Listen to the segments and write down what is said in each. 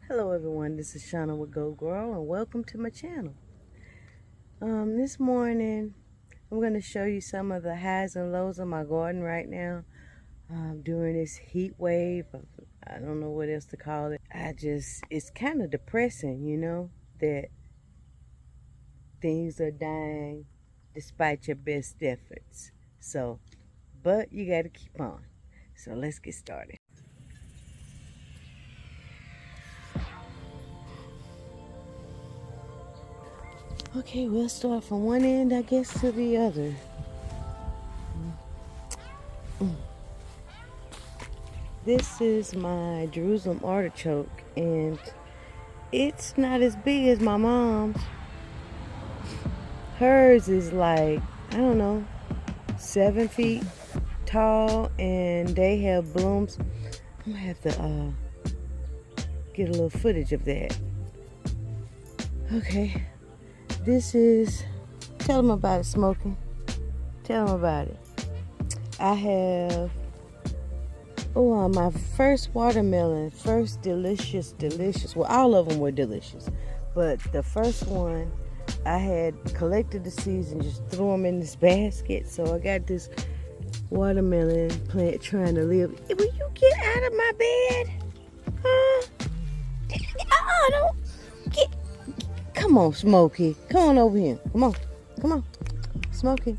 Hello everyone, this is Shananah with Go Grow and welcome to my channel. This morning I'm going to show you some of the highs and lows of my garden right now during this heat wave. I don't know what else to call it. It's kind of depressing, you know, that things are dying despite your best efforts. But you got to keep on. So let's get started. Okay, we'll start from one end, I guess, to the other. This is my Jerusalem artichoke, and it's not as big as my mom's. Hers is like, I don't know, 7 feet tall, and they have blooms. I'm gonna have to get a little footage of that. Okay, this is, tell them about it, Smoking. Tell them about it. I have, my first watermelon, first delicious. Well, all of them were delicious, but the first one, I had collected the seeds and just threw them in this basket. So I got this watermelon plant trying to live. Will you get out of my bed? Huh? Don't get. Come on, Smokey. Come on over here. Come on, Smokey.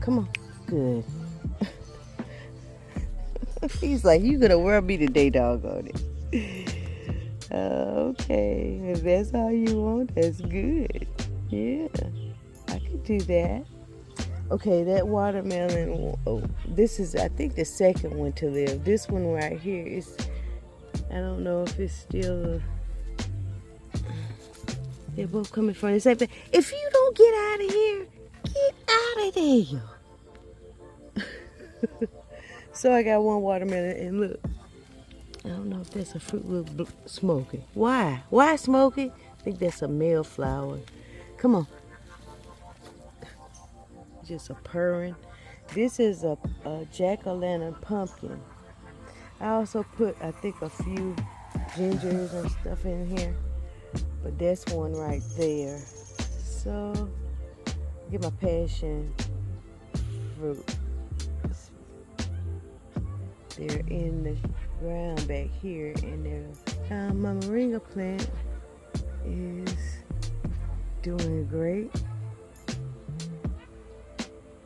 Come on. Good. He's like, you gonna wear me today, doggone it. Okay, if that's all you want, that's good. Yeah, I could do that. Okay, that watermelon, this is, I think, the second one to live. This one right here is, I don't know if it's still, they're both coming from the same thing. If you don't get out of here, get out of there. So I got one watermelon, and look, I don't know if that's a fruit. Look, Smoky. Why? Why, Smoky? I think that's a male flower. Come on. Just a purring. This is a jack-o'-lantern pumpkin. I also put, I think, a few gingers and stuff in here. But that's one right there. So, get my passion fruit. They're in the ground back here, and my moringa plant is doing great.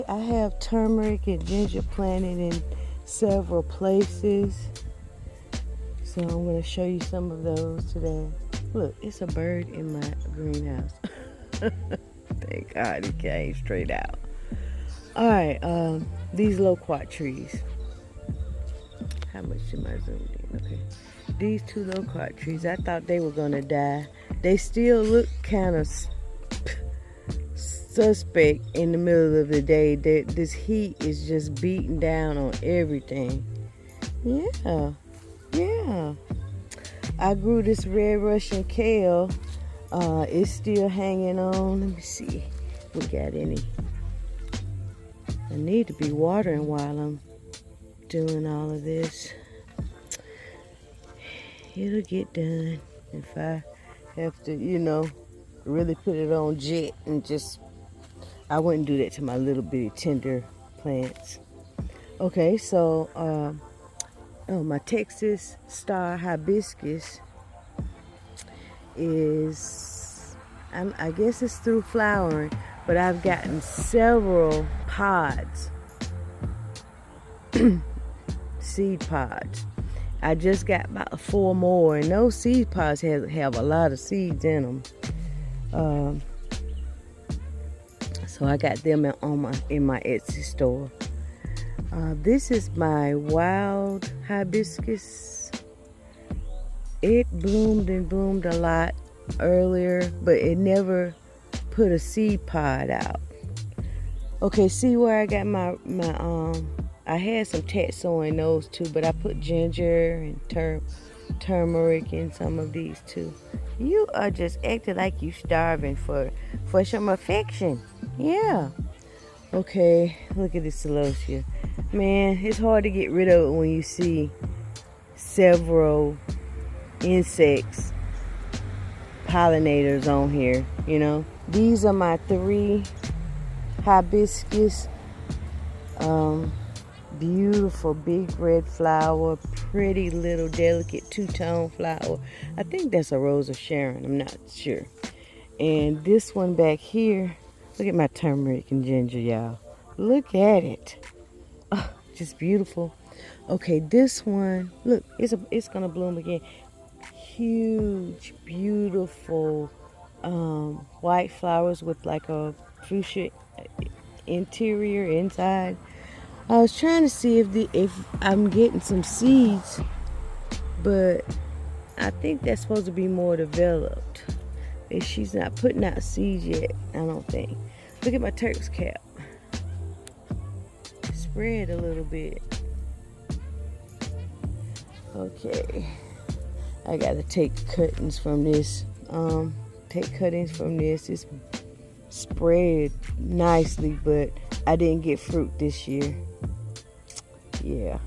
I have turmeric and ginger planted in several places, so I'm going to show you some of those today. Look, it's a bird in my greenhouse. Thank God it came straight out. Alright, these loquat trees. How much am I zoomed in? Okay. These two loquat trees, I thought they were going to die. They still look kind of suspect in the middle of the day. This heat is just beating down on everything. Yeah. I grew this red Russian kale. It's still hanging on. Let me see if we got any. I need to be watering while I'm doing all of this. It'll get done if I have to, really put it on jet and just, I wouldn't do that to my little bitty tender plants. Okay, so my Texas star hibiscus is, I guess it's through flowering, but I've gotten several pods, seed pods. I just got about 4 more, and those seed pods have a lot of seeds in them. So I got them in my Etsy store. This is my wild hibiscus. It bloomed a lot earlier, but it never put a seed pod out. Okay, see where I got my I had some tatsoi in those too, but I put ginger and turmeric in some of these too. You are just acting like you starving for some affection. Yeah. Okay, look at this celosia. Man, it's hard to get rid of it when you see several insects, pollinators on here, you know. These are my 3 hibiscus. Beautiful big red flower, pretty little delicate 2-tone flower. I think that's a Rose of Sharon, I'm not sure. And this one back here, look at my turmeric and ginger, y'all. Look at it. Oh, just beautiful. Okay, this one, look, it's gonna bloom again. Huge, beautiful white flowers with like a fuchsia interior inside. I was trying to see if I'm getting some seeds, but I think that's supposed to be more developed. And she's not putting out seeds yet, I don't think. Look at my Turk's cap. Spread a little bit. Okay. I gotta take cuttings from this. It's spread nicely, but I didn't get fruit this year. Yeah.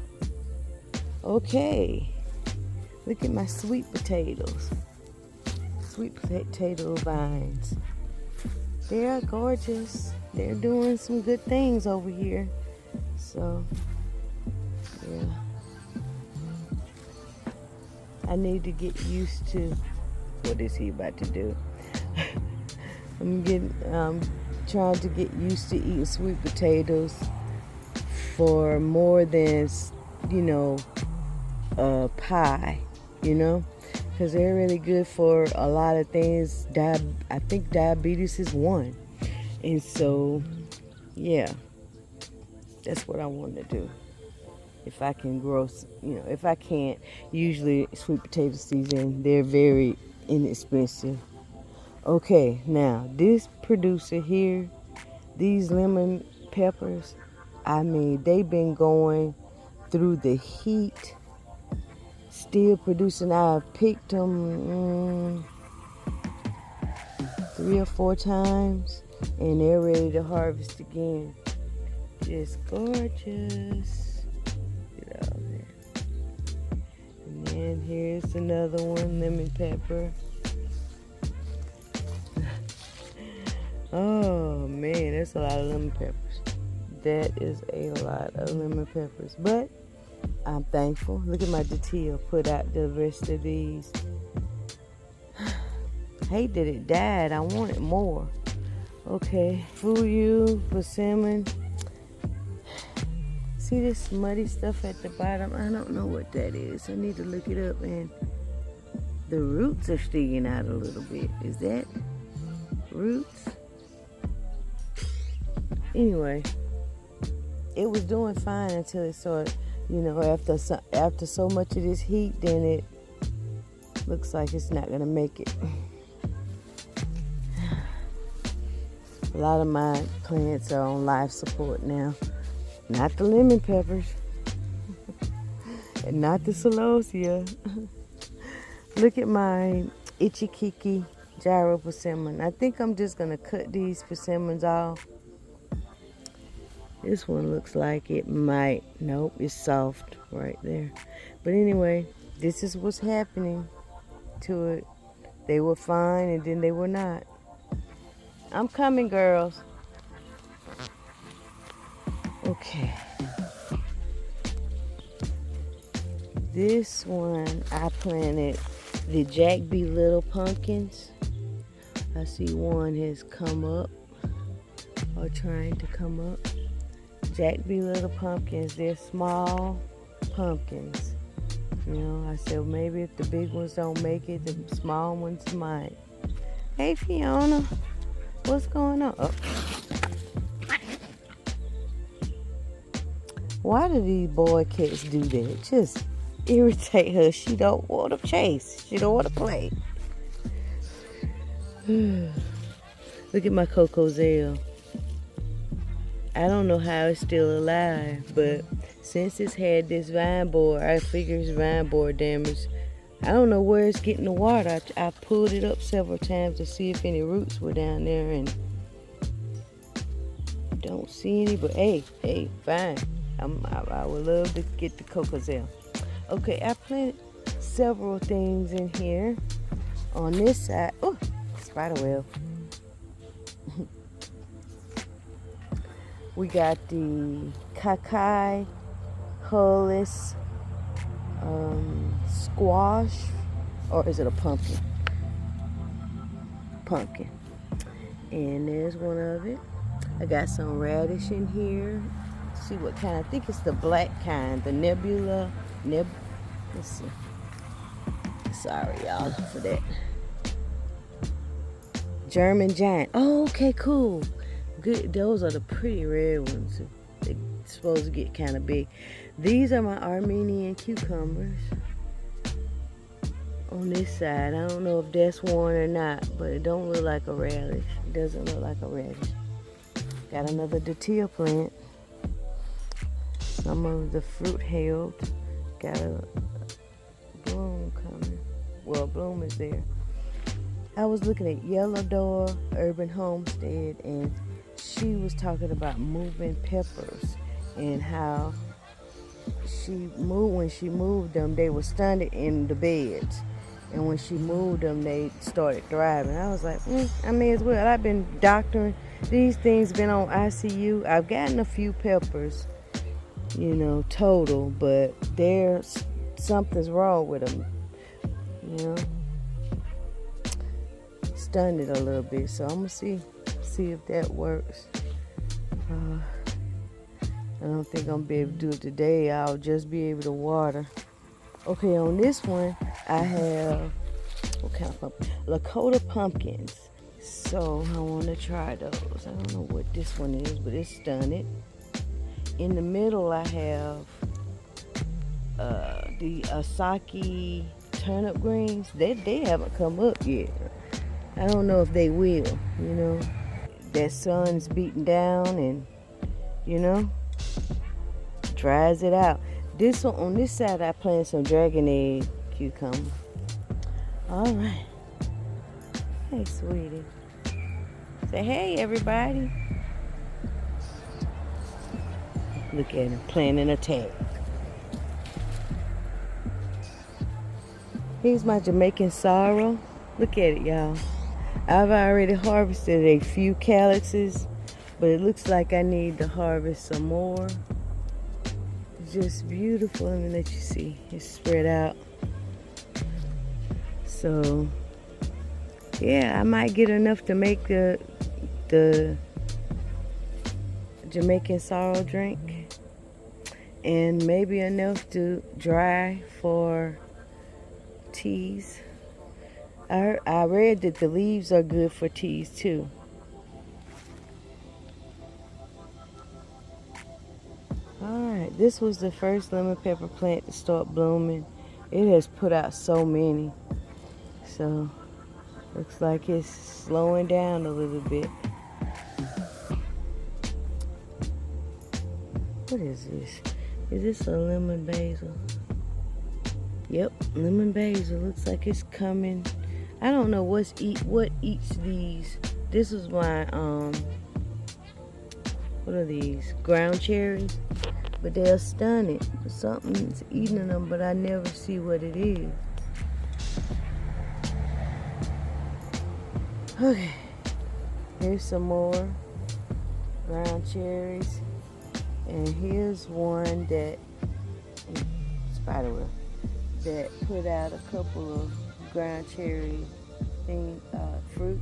Okay. Look at my sweet potatoes. Sweet potato vines. They're gorgeous. They're doing some good things over here. So, yeah. I need to get used to what is he about to do. I'm trying to get used to eating sweet potatoes for more than, pie, because they're really good for a lot of things. I think diabetes is one. And so, yeah, that's what I want to do. If I can grow, if I can't, usually sweet potato season, they're very inexpensive. Okay, now this producer here, these lemon peppers, they've been going through the heat, still producing. I've picked them 3 or 4 times, and they're ready to harvest again. Just gorgeous. Get out there. And then here's another one, lemon pepper. Oh man, that's a lot of lemon peppers. That is a lot of lemon peppers. But I'm thankful. Look at my datil. Put out the rest of these. Hate that it died. I wanted more. Okay. Fuyu, persimmon. See this muddy stuff at the bottom? I don't know what that is. I need to look it up. And the roots are sticking out a little bit. Is that roots? Anyway, it was doing fine until it started, after so much of this heat, then it looks like it's not going to make it. A lot of my plants are on life support now. Not the lemon peppers. And not the celosia. Look at my itchy kiki gyro persimmon. I think I'm just going to cut these persimmons off. This one looks like it might. Nope, it's soft right there. But anyway, this is what's happening to it. They were fine and then they were not. I'm coming, girls. Okay. This one I planted the Jack B. Little pumpkins. I see one has come up or trying to come up. Jack B. Little pumpkins, they're small pumpkins. I said maybe if the big ones don't make it, the small ones might. Hey Fiona, what's going on? Oh. Why do these boy cats do that? Just irritate her. She don't want to chase. She don't want to play. Look at my Coco Zell. I don't know how it's still alive, but since it's had this vine board, I figure it's vine board damage. I don't know where it's getting the water. I pulled it up several times to see if any roots were down there, and don't see any, but hey, fine. I would love to get the Coco Zell. Okay, I planted several things in here. On this side, oh, spider web. We got the Kakai Hullis squash, or is it a pumpkin? Pumpkin. And there's one of it. I got some radish in here. Let's see what kind. I think it's the black kind, the nebula. Let's see. Sorry, y'all, for that. German giant. Oh, okay, cool. Good. Those are the pretty red ones. They're supposed to get kind of big. These are my Armenian cucumbers. On this side, I don't know if that's one or not, but it don't look like a radish. It doesn't look like a radish. Got another datil plant. Some of the fruit held. Got a bloom coming. Well, bloom is there. I was looking at Yellow Door Urban Homestead, and she was talking about moving peppers and how when she moved them, they were stunted in the beds. And when she moved them, they started thriving. I was like, I may as well. I've been doctoring. These things been on ICU. I've gotten a few peppers, total, but something's wrong with them, Stunned it a little bit. So I'm gonna see if that works. I don't think I'm gonna be able to do it today. I'll just be able to water. Okay, on this one, I have, what kind of pumpkin? Lakota pumpkins. So I want to try those. I don't know what this one is, but it's stunted. In the middle, I have the Asaki turnip greens. They haven't come up yet. I don't know if they will, That sun's beating down and, dries it out. This one, on this side, I planted some dragon egg cucumber. All right. Hey, sweetie. Say hey, everybody. Look at him planting a tag. Here's my Jamaican sorrel. Look at it, y'all. I've already harvested a few calyxes, but it looks like I need to harvest some more. Just beautiful. Let me let you see. It's spread out. So yeah, I might get enough to make the Jamaican sorrel drink, and maybe enough to dry for teas. I read that the leaves are good for teas too. Alright, this was the first lemon pepper plant to start blooming. It has put out so many. So, looks like it's slowing down a little bit. What is this? Is this a lemon basil? Yep, lemon basil. Looks like it's coming. I don't know what eats these. This is my, what are these? Ground cherries. But they're stunning. Something's eating them, but I never see what it is. Okay. Here's some more ground cherries. And here's one that, spiderweb, that put out a couple of ground cherry fruit.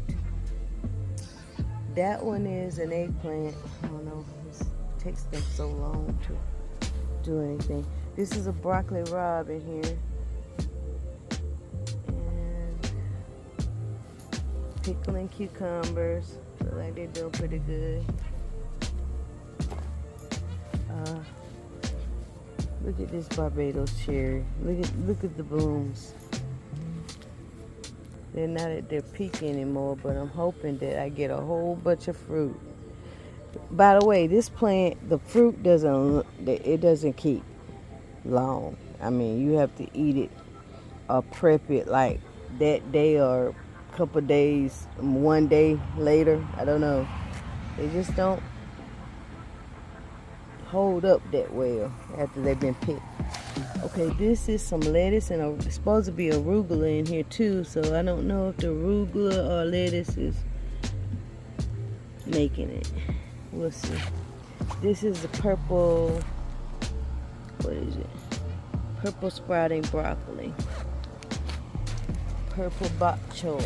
That one is an eggplant. I don't know. It takes them so long to do anything. This is a broccoli rabe in here. And pickling cucumbers. Look like they're doing pretty good. Look at this Barbados cherry. Look at the blooms. They're not at their peak anymore, but I'm hoping that I get a whole bunch of fruit. By the way, this plant, the fruit doesn't keep long. I mean, you have to eat it or prep it like that day or a couple days, one day later. I don't know. They just don't hold up that well after they've been picked. Okay, this is some lettuce and it's supposed to be arugula in here too. So I don't know if the arugula or lettuce is making it. We'll see. This is the purple, what is it? Purple sprouting broccoli. Purple bok choy.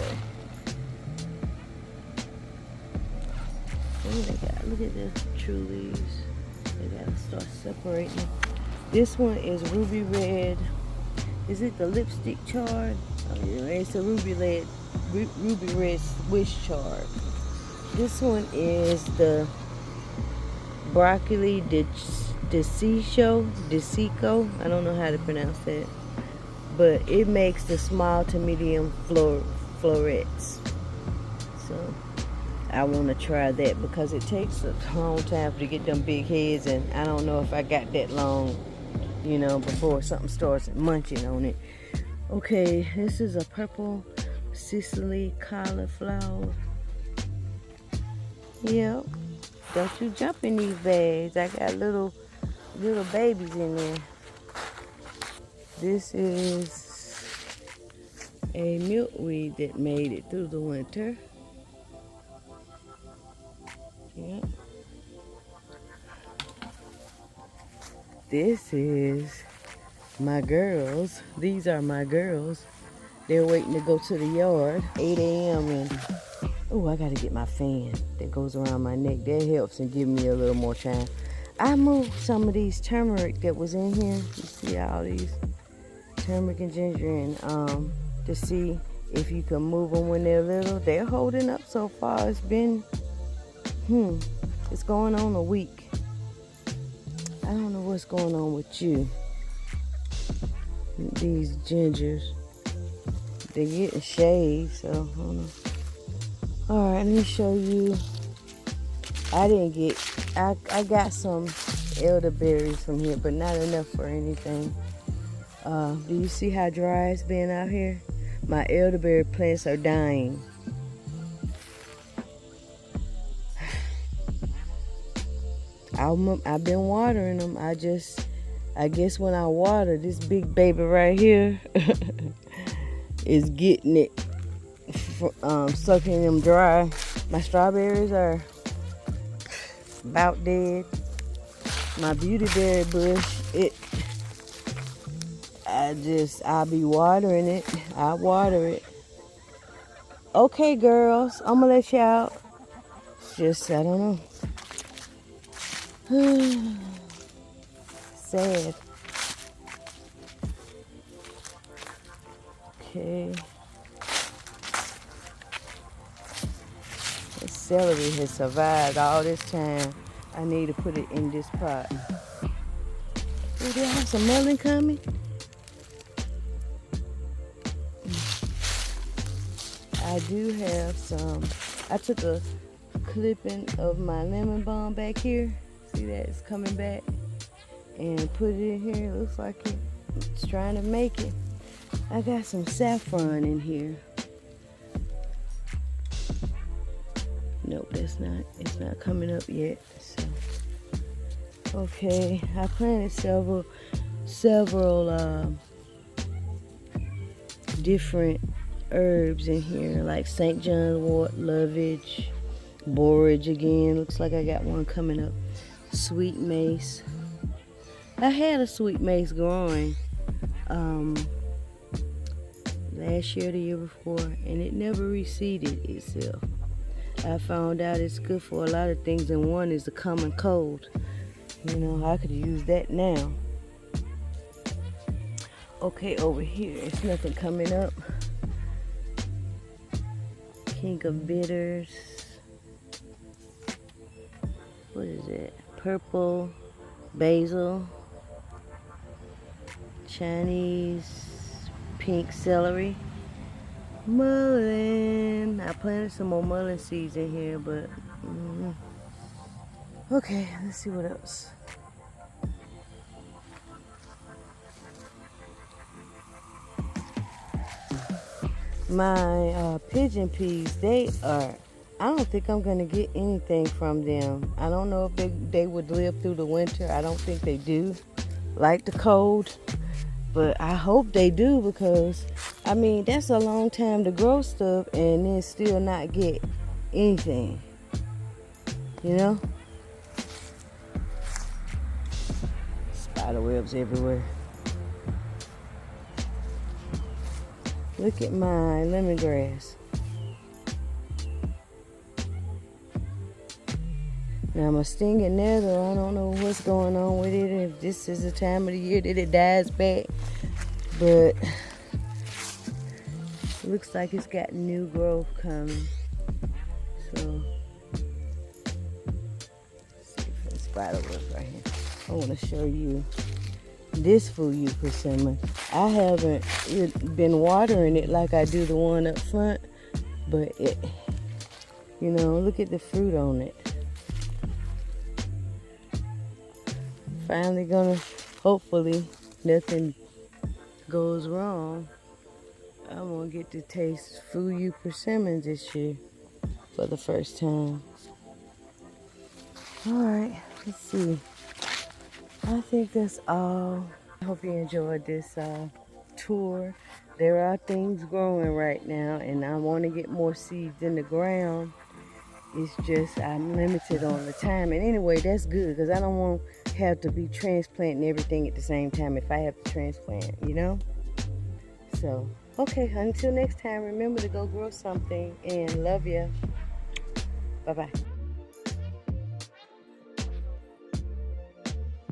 What do they got? Look at the true leaves. They gotta start separating. This one is ruby red. Is it the lipstick chard? Oh, yeah, it's a ruby red Swiss chard. This one is the broccoli desico. I don't know how to pronounce that, but it makes the small to medium florets. So I want to try that because it takes a long time to get them big heads, and I don't know if I got that long, you know, before something starts munching on it. Okay, this is a purple Sicily cauliflower. Yep. Don't you jump in these bags. I got little babies in there. This is a milkweed that made it through the winter. Yep. This is my girls. These are my girls. They're waiting to go to the yard. 8 a.m. and oh, I gotta get my fan that goes around my neck. That helps and give me a little more time. I moved some of these turmeric that was in here. You see all these turmeric and ginger and to see if you can move them when they're little. They're holding up so far. It's been it's going on a week. I don't know what's going on with you. These gingers, they're getting shaved, so I don't know. All right, let me show you. I got some elderberries from here, but not enough for anything. Do you see how dry it's been out here? My elderberry plants are dying. I've been watering them. I guess when I water, this big baby right here is getting it, sucking them dry. My strawberries are about dead. My beautyberry bush, I'll be watering it. I water it. Okay, girls, I'm gonna let you out. It's just, I don't know. Sad. Okay. The celery has survived all this time. I need to put it in this pot. Oh, do I have some melon coming? I do have some. I took a clipping of my lemon balm back here. See that? It's coming back. And put it in here. It looks like it's trying to make it. I got some saffron in here. Nope, it's not coming up yet. So, okay, I planted several different herbs in here, like St. John's wort, lovage, borage again. Looks like I got one coming up. Sweet mace. I had a sweet mace growing last year, the year before, and it never reseeded itself. I found out it's good for a lot of things, and one is the common cold. You know, I could use that now. Okay, over here, it's nothing coming up. King of bitters. What is it? Purple basil. Chinese pink celery. Mullein. I planted some more mullein seeds in here, but okay, let's see what else. My pigeon peas, I don't think I'm gonna get anything from them. I don't know if they would live through the winter. I don't think they do like the cold. But I hope they do, because I mean that's a long time to grow stuff and then still not get anything, you know. Spider webs everywhere. Look at my lemongrass. Now my stinging nettle, I don't know what's going on with it, if this is the time of the year that it dies back, but looks like it's got new growth coming. So, let's see for the spider web right here. I want to show you this Fuyu persimmon. I haven't been watering it like I do the one up front, but it, you know, look at the fruit on it. Finally gonna, hopefully nothing goes wrong, I'm gonna get to taste Fuyu persimmons this year for the first time. Alright, let's see. I think that's all. I hope you enjoyed this tour. There are things growing right now, and I want to get more seeds in the ground. It's just I'm limited on the time. And anyway, that's good, because I don't want to have to be transplanting everything at the same time if I have to transplant, you know? So, okay, until next time, remember to go grow something, and love ya. Bye-bye.